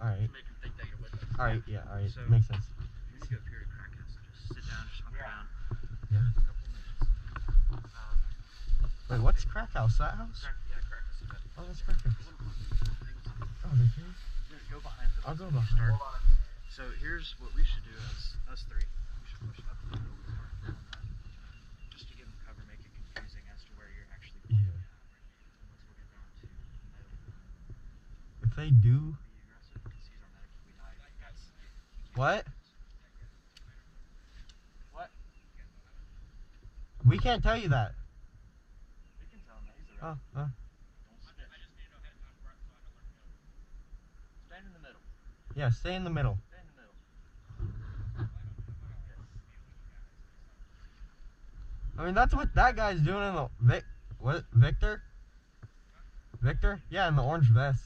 Alright. To make them think that you're with us. Alright, yeah, alright. So, Makes sense. You're gonna go up here to Crack House and just sit down, just hunker down. Yeah. A couple minutes. Wait, what's Crack House? That house? Yeah, Crack House. Oh, that's Crack House. Oh, they can? Go behind the I'll go bus when you behind. start. So here's what we should do as us three. We should push up a little bit just to give them cover, make it confusing as to where you're actually going. Yeah. Once we get down to the middle. If they do... Be aggressive because he's our medic. We know guys. What? What? We can't tell you that. We can tell him that he's the right. Oh, Don't snitch. I just need to know ahead of time so I can let him know. Stand in the middle. yeah, stay in the middle. Stay in the middle. I mean, that's what that guy's doing in the... What? Victor? Victor? Yeah, in the orange vest.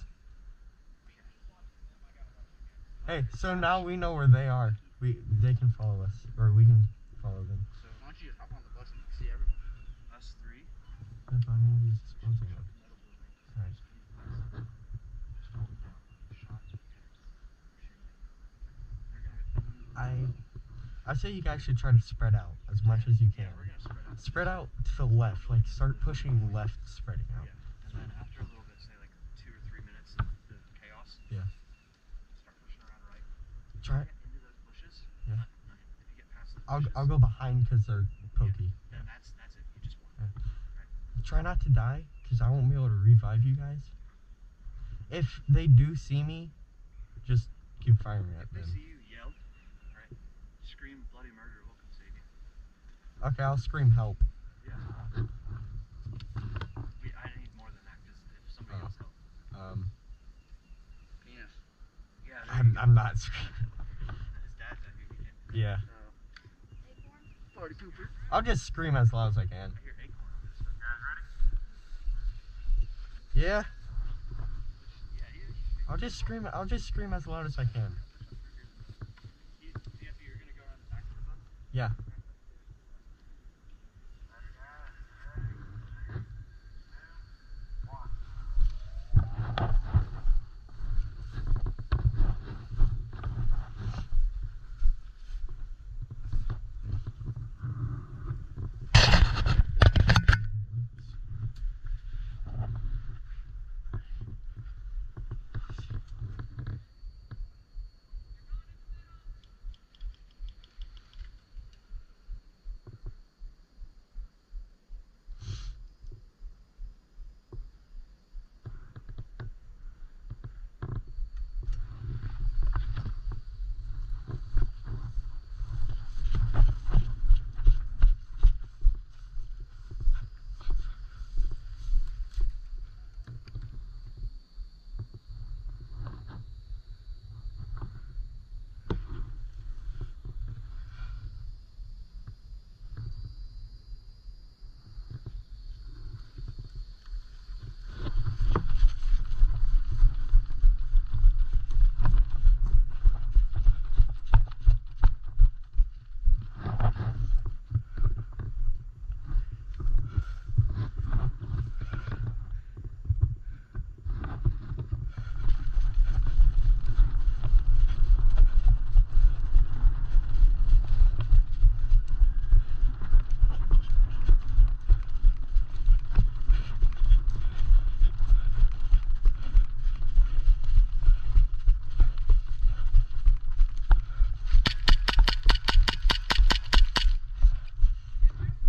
Hey, so now we know where they are. They can follow us. Or we can follow them. So why don't you just hop on the bus and you can see everyone? Us three. If I need these disposing of. Alright. I say you guys should try to spread out as much as you can. Yeah, we're gonna Spread out to the left, like start pushing left, spreading out. Yeah, and then after a little bit, say like 2 or 3 minutes of the chaos. Yeah. Start pushing around right. Try. Get into those bushes. Yeah. If you get past the bushes, I'll go behind because they're pokey. Then that's it. You just won. Yeah. Right. Try not to die because I won't be able to revive you guys. If they do see me, just keep firing at If they them. see you, yell. Right. Scream bloody murder. We'll come save you. Okay, I'll scream help. Yeah. I need more than that because if somebody else help. Penis. Yeah. I'm not screaming. His dad's out here. He can. Yeah. Party pooper. I'll just scream as loud as I can. I hear acorn over this stuff. Guys ready? Yeah. Yeah, I'll just scream as loud as I can. you're gonna go around the back of the bus? Yeah.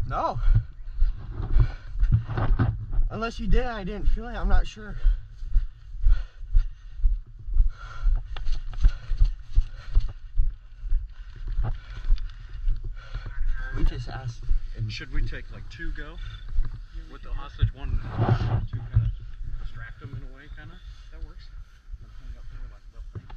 No. Unless you did and I didn't feel it, I'm not sure. We just asked. Should we take like 2 go with the hostage, 1 to kind of distract them in a way, kind of? That works. And then hang up here like they'll think.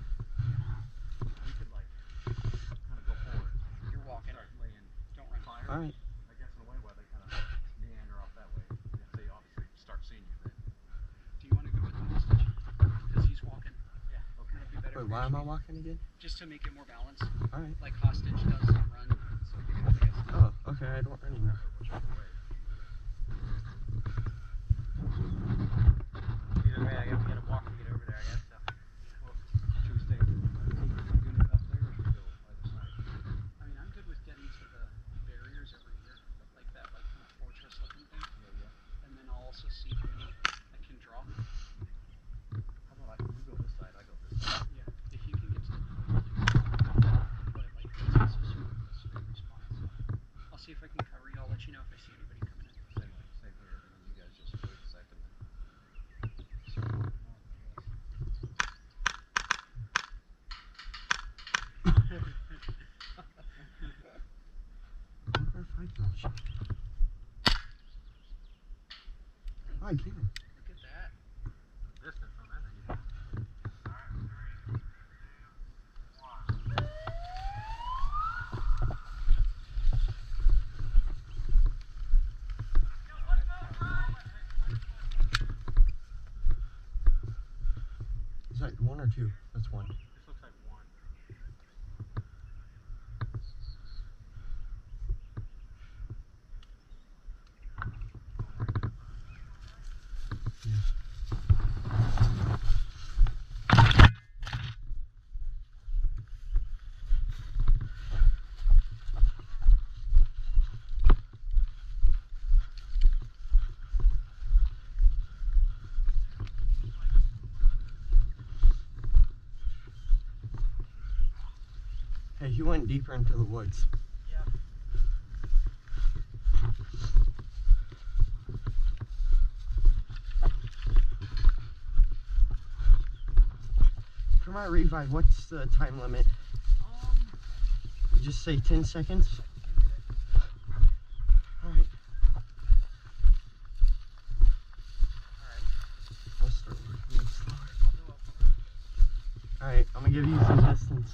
We could like kind of go forward. You're walking, lay in, don't run. Fire. All right. I guess in a way where they kind of meander off that way. If they obviously start seeing you, then. Do you want to go with the hostage? Because he's walking. Yeah. Okay. That'd be better. Wait, why am I walking again? Just to make it more balanced. All right. Like hostage does run. So you can, I guess. Oh, okay. I don't anymore. Either way, we gotta walk to get over there, I guess. So. Should we stay I can. Look at that. Distance on that thing. Is that one or two? That's one. This looks like one. Hey, he went deeper into the woods. Yeah. For my revive, what's the time limit? Just say 10 seconds. Alright. Let's start working slower. Alright, I'm gonna give you some distance.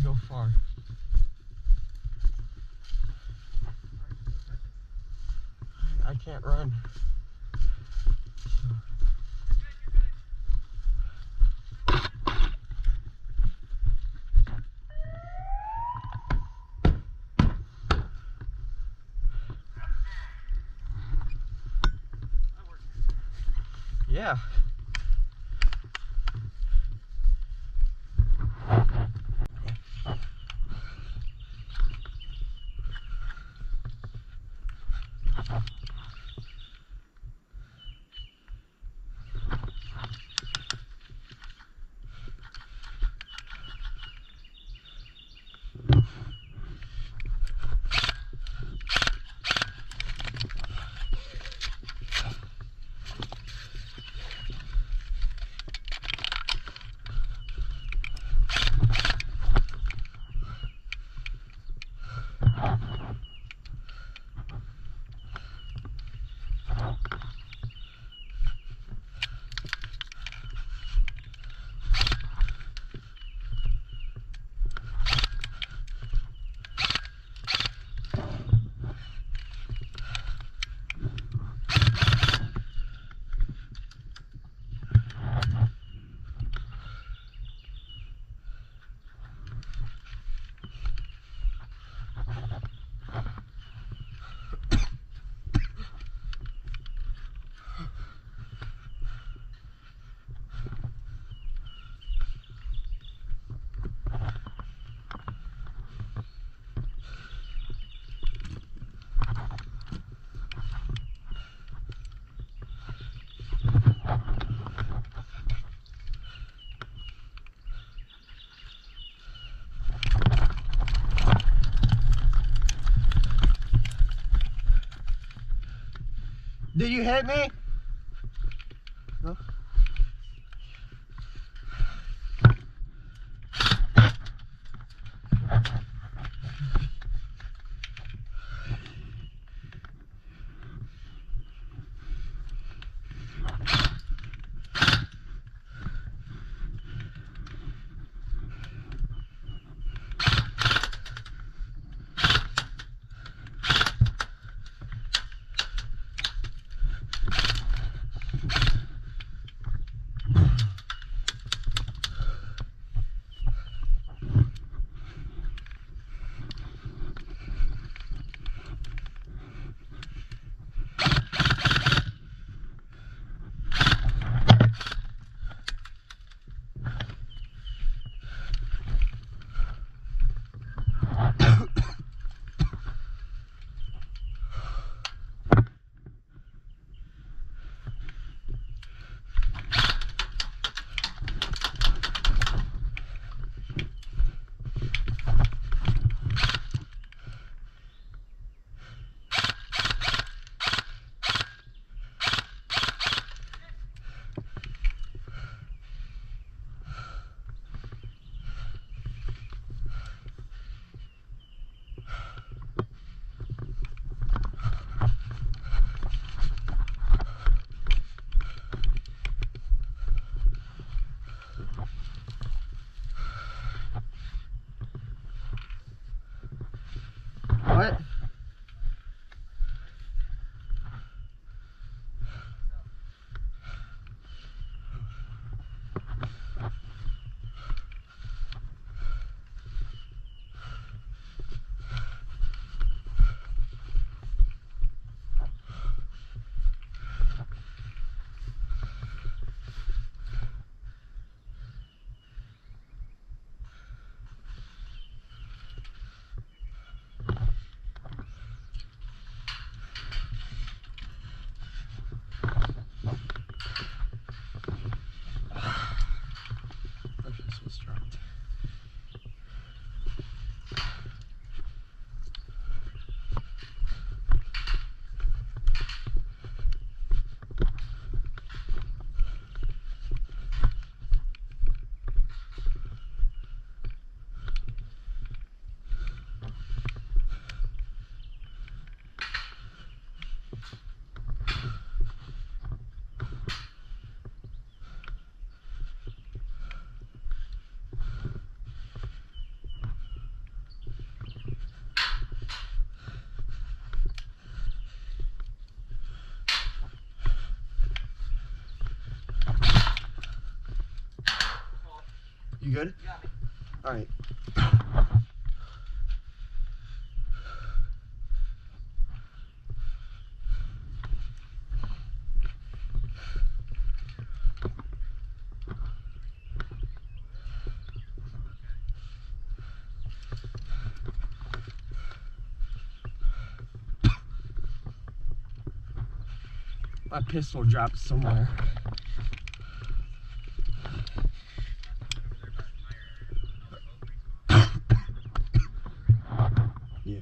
Go far. I can't run. Yeah. Did you hit me? No. What? This was dropped. You good? All right. My pistol dropped somewhere. Yeah.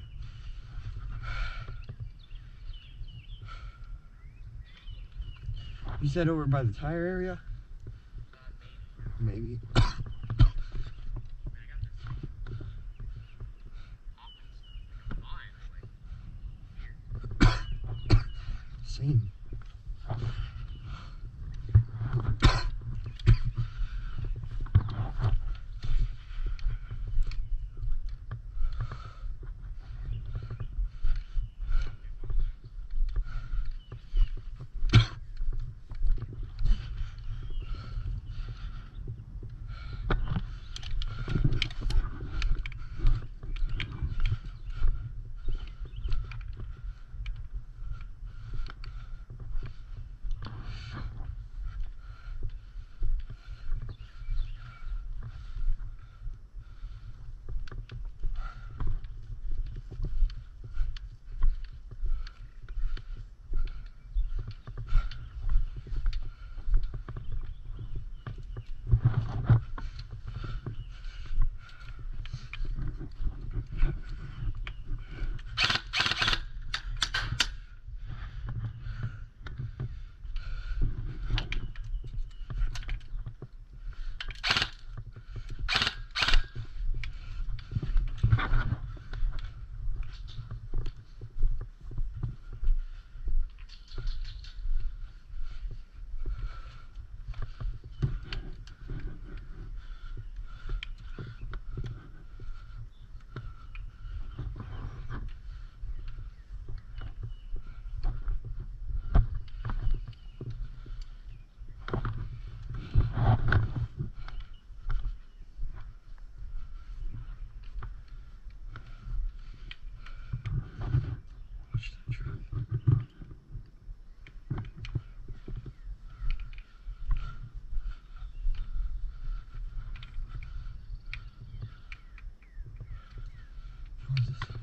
You said over by the tire area? Maybe. Same. Where's this?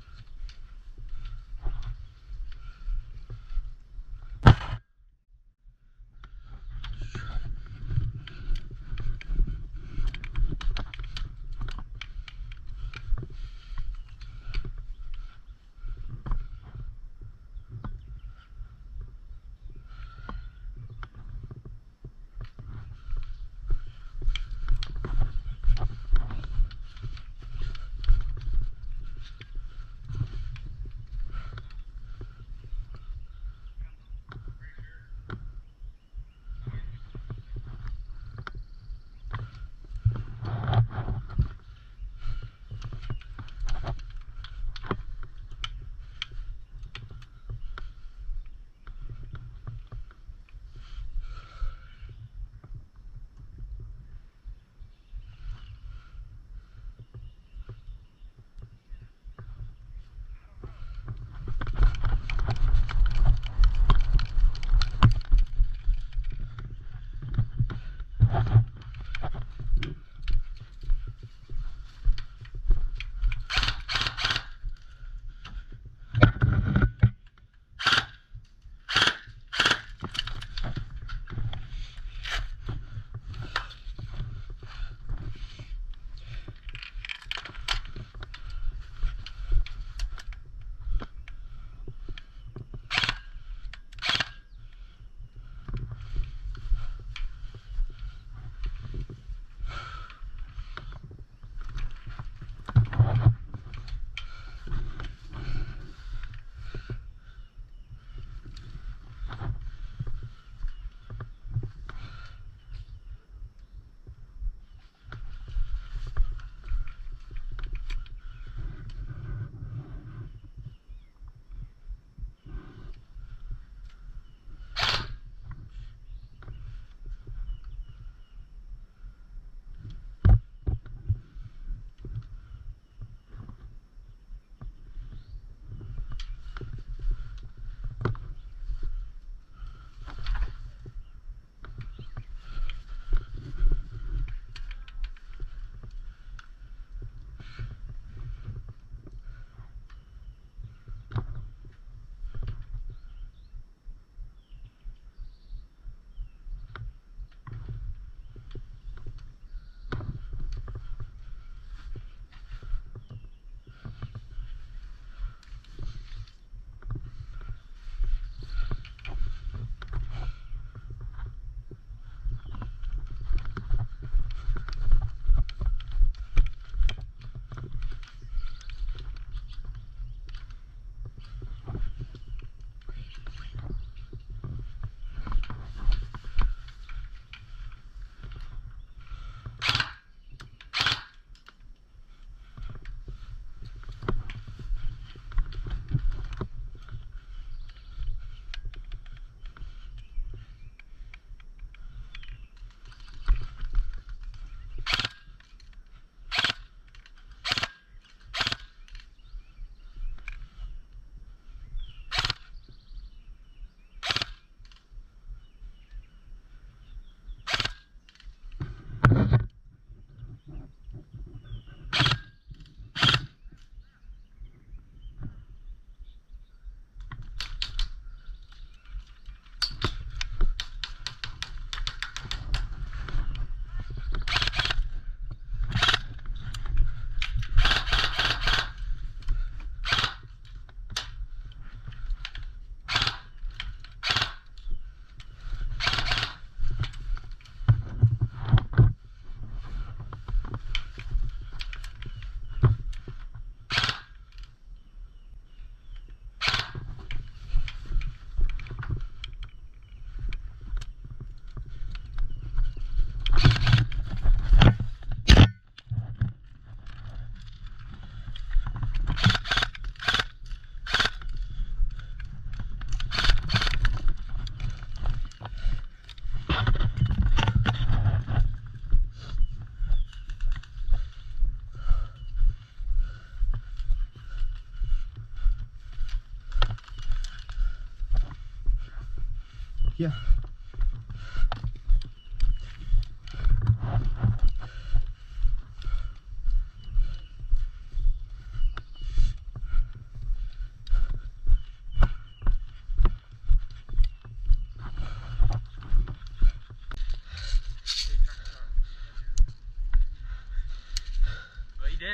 Yeah.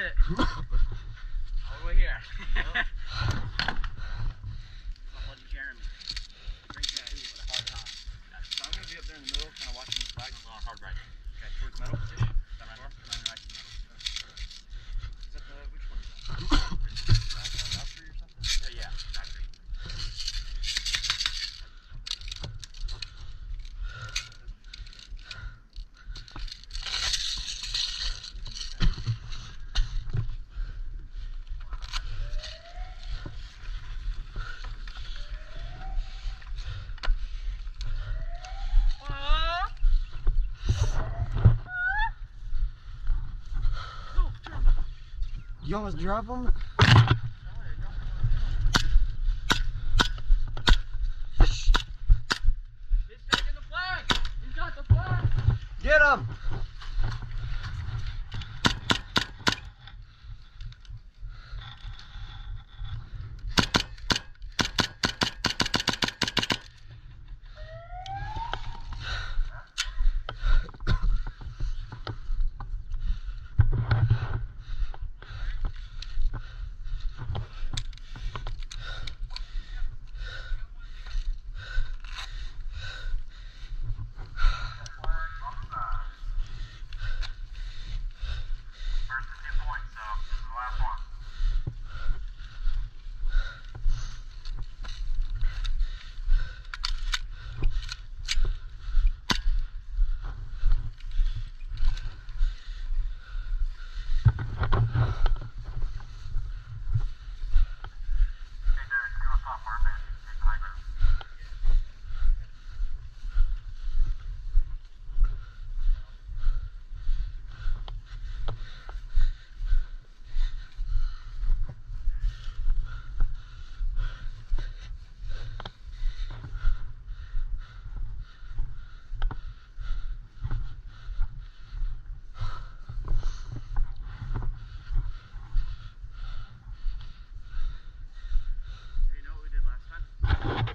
it. All the way here. Bloody Jeremy. Great guy. What a hard time. So I'm going to be up there in the middle, kind of watching the flag. Hard right. Okay, towards metal. Is that right? Right to metal. Is that the, which one is that? Valkyrie or something? Yeah, Valkyrie. You almost drop him? He's taking the flag! He's got the flag! Get him!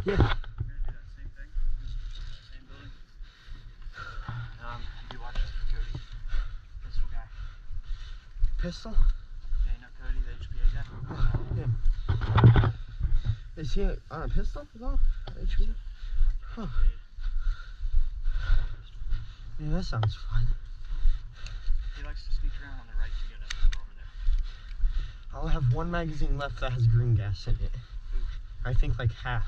Yeah. We're gonna do that same thing. Same building. You watch this for Cody. Pistol guy. Pistol? Yeah, you know Cody, the HPA guy? Yeah. Is he on a pistol? No? HP? Huh. Yeah, that sounds fun. He likes to sneak around on the right to get us over there. I'll have one magazine left that has green gas in it. I think like half.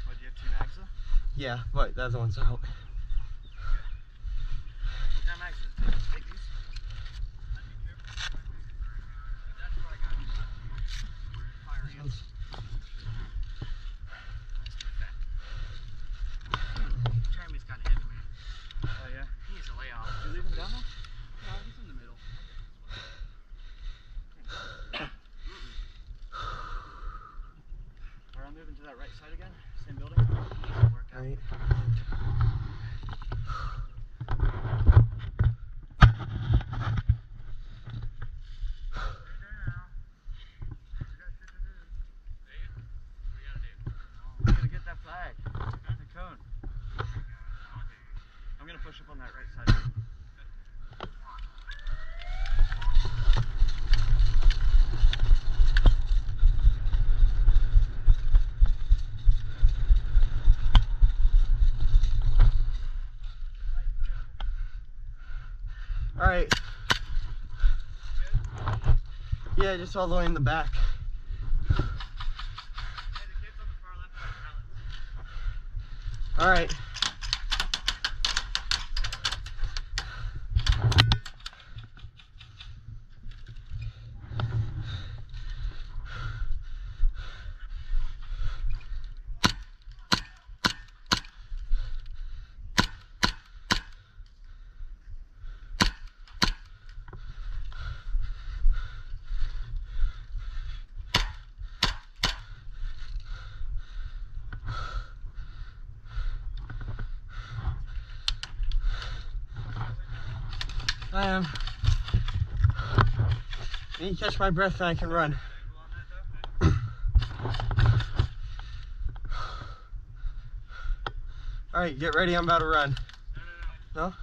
What, do you have 2 mags though? Yeah, but the other one's out. What kind of mags is it? Take these? That's what I got. Fire ants. Jeremy's kind of heavy, man. Oh yeah? He needs a layoff. Did you leave him down there? No, he's in the middle. Alright, I'm moving to that right side again. Same building. Work out. Right. We gotta get that flag. The cone. I'm gonna push up on that right side. Alright. Yeah, just all the way in the back. Hey, the kids on the far left have pallets. Alright. I am. I need to catch my breath and I can run. Alright, get ready, I'm about to run. No?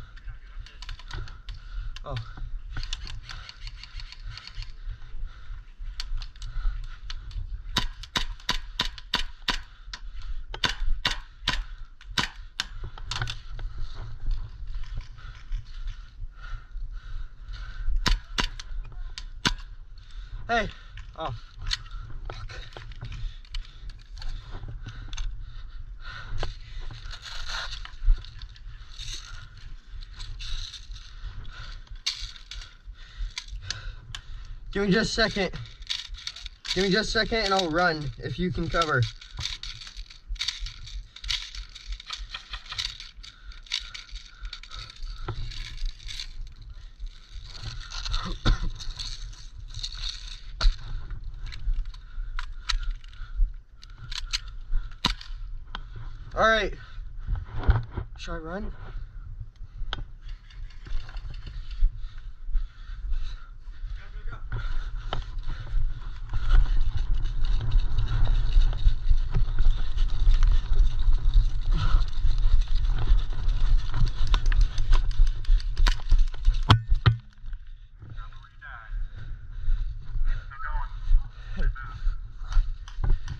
Oh. Hey. Oh. Fuck. Give me just a second. Give me just a second and I'll run if you can cover. All right. Should I run?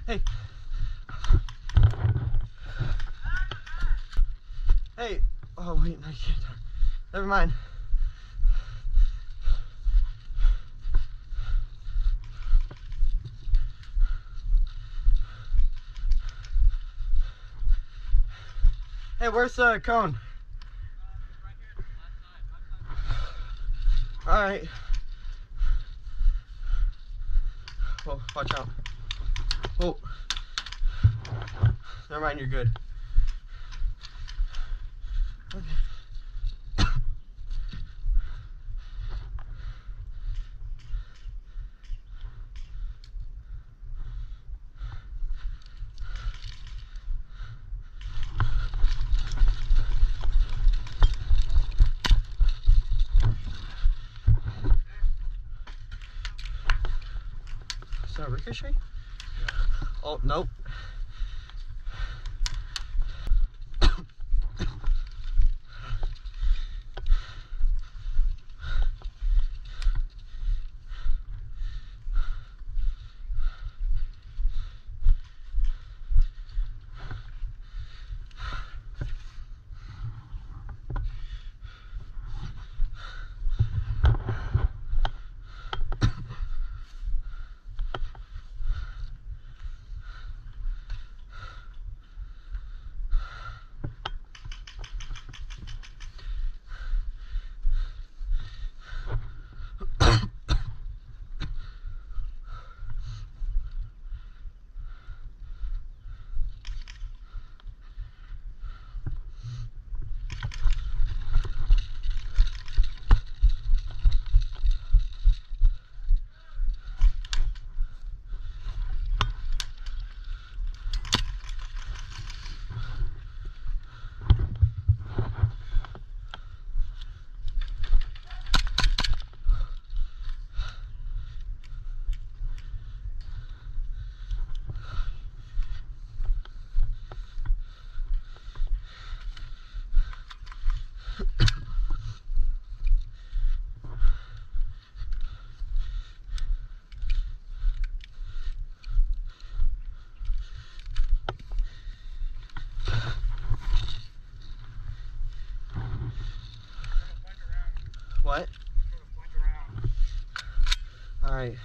Hey. Hey. Oh, wait, no, you can't. Never mind. Hey, where's the cone? Right here, last side. All right. Oh, watch out. Oh. Never mind, you're good. Okay. Is that a ricochet? Yeah. Oh, nope. What? All right.